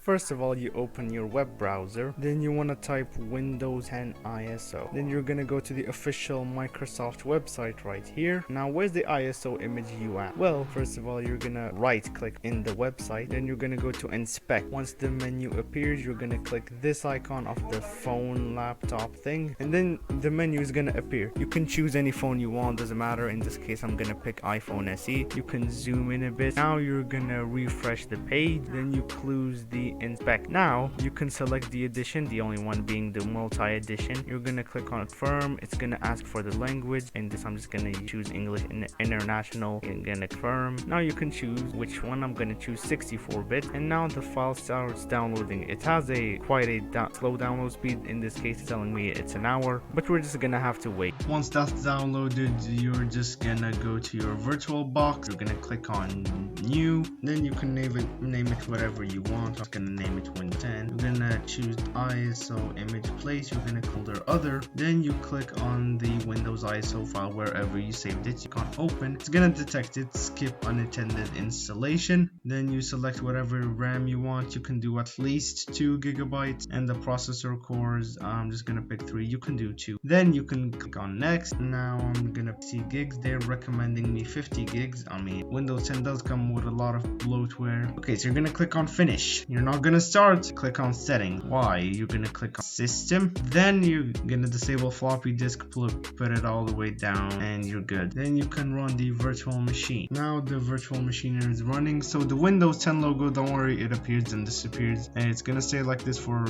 First of all, you open your web browser, then you want to type Windows 10 ISO. Then you're gonna go to the official Microsoft website right here. Now, where's the ISO image you at? Well, first of all, you're gonna right click in the website, then you're gonna go to inspect. Once the menu appears, you're gonna click this icon of the phone laptop thing, and then the menu is gonna appear. You can choose any phone you want, doesn't matter. In this case, I'm gonna pick iPhone SE. You can zoom in a bit. Now you're gonna refresh the page, then you close the inspect. Now you can select the edition, the only one being the multi-edition. You're gonna click on confirm. It's gonna ask for the language, and this I'm just gonna choose English and international. You're gonna confirm. Now you can choose which one. I'm gonna choose 64-bit, and now the file starts downloading. It has quite a slow download speed. In this case, it's telling me it's an hour, but we're just gonna have to wait. Once that's downloaded, you're just gonna go to your VirtualBox. You're gonna click on new, then you can name it whatever you want. I'm gonna name it Win 10. You're gonna choose ISO image place. You're gonna folder other, then you click on the Windows ISO file wherever you saved it. You can't open. It's gonna detect it. Skip unintended installation. Then you select whatever RAM you want. You can do at least 2 GB, and the processor cores, I'm just gonna pick 3. You can do 2. Then you can click on next. Now I'm gonna see gigs. They're recommending me 50 gigs. I mean, Windows 10 does come with a lot of bloatware. Okay, so you're gonna click on finish. You're not gonna start. Click on setting. Why? You're gonna click on system. Then you're gonna disable floppy disk, put it all the way down, and you're good. Then you can run the virtual machine. Now the virtual machine is running. So the Windows 10 logo, don't worry, it appears and disappears, and it's gonna stay like this for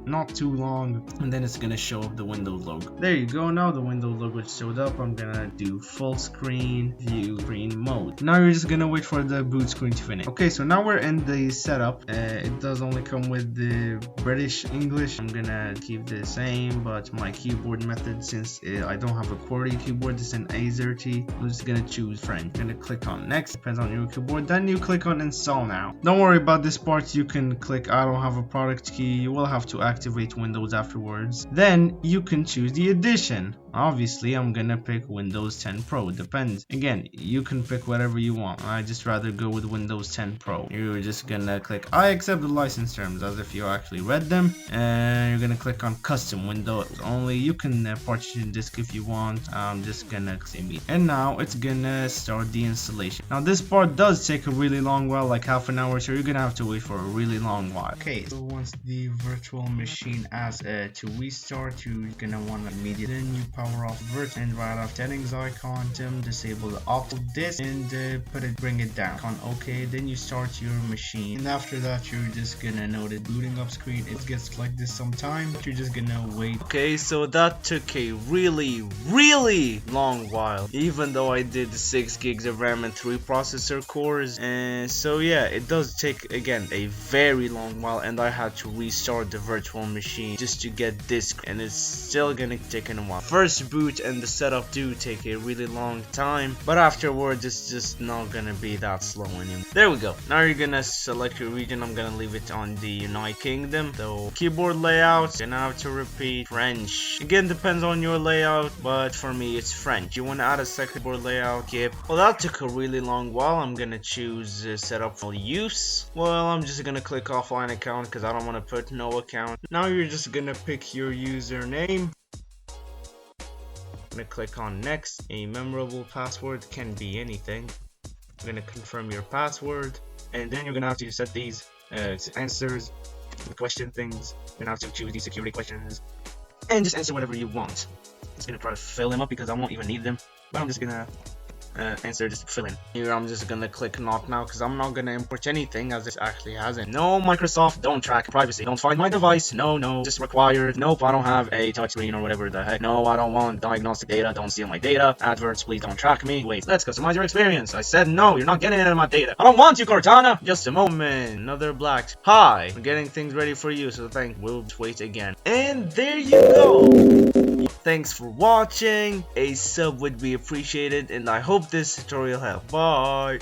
not too long, and then it's gonna show up the Windows logo. There you go. Now the Windows logo showed up. I'm gonna do full screen view screen mode. Now you're just gonna wait for the boot screen to finish. Okay, so now we're in the setup. It does only come with the British English. I'm gonna keep the same, but my keyboard method, since I don't have a QWERTY keyboard, it's an AZERTY, I'm just gonna choose French. I'm gonna click on next, depends on your keyboard. Then you click on install now. Don't worry about this part. You can click I don't have a product key. You will have to activate Windows afterwards. Then you can choose the edition. Obviously, I'm gonna pick Windows 10 Pro. Depends. Again, you can pick whatever you want. I just rather go with Windows 10 Pro. You're just gonna click I accept the license terms as if you actually read them, and you're gonna click on custom Windows only. You can partition disk if you want. I'm just gonna save it, and now it's gonna start the installation. Now this part does take a really long while, like half an hour, so you're gonna have to wait for a really long while. Okay, so once the virtual machine asks to restart, you're gonna want to immediately then you power off virt and right off settings icon, disable the optical disk, and bring it down. On OK, then you start your machine, and after that you're just gonna know the booting up screen. It gets like this sometime, but you're just gonna wait. Okay, so that took a really long while, even though I did 6 gigs of RAM and 3 processor cores. And so yeah, it does take again a very long while, and I had to restart the virtual machine just to get this, and it's still gonna take a while. First boot and the setup do take a really long time, but afterwards it's just not gonna be that slow anymore. There we go. Now you're gonna select your region. I'm gonna leave it on the United Kingdom. So keyboard layout, gonna have to repeat French. Again, depends on your layout, but for me it's French. You want to add a second keyboard layout, skip. Well, that took a really long while. I'm gonna choose setup for use. Well, I'm just gonna click offline account because I don't want to put no account. Now you're just gonna pick your username. I'm gonna click on next. A memorable password can be anything. I'm gonna confirm your password, and then you're gonna have to set these answers, the question things. You're gonna have to choose these security questions and just answer whatever you want. I'm just gonna try to fill them up because I won't even need them, but I'm just gonna answer, just fill in. Here I'm just gonna click not now because I'm not gonna import anything as this actually hasn't. No, Microsoft, don't track privacy. Don't find my device. No, just required. Nope, I don't have a touchscreen or whatever the heck. No, I don't want diagnostic data. Don't steal my data. Adverts, please don't track me. Wait, let's customize your experience. I said no, you're not getting any of my data. I don't want you, Cortana. Just a moment. Another black. Hi, we're getting things ready for you, so we'll wait again. And there you go. Thanks for watching. A sub would be appreciated, and I hope this tutorial helped. Bye.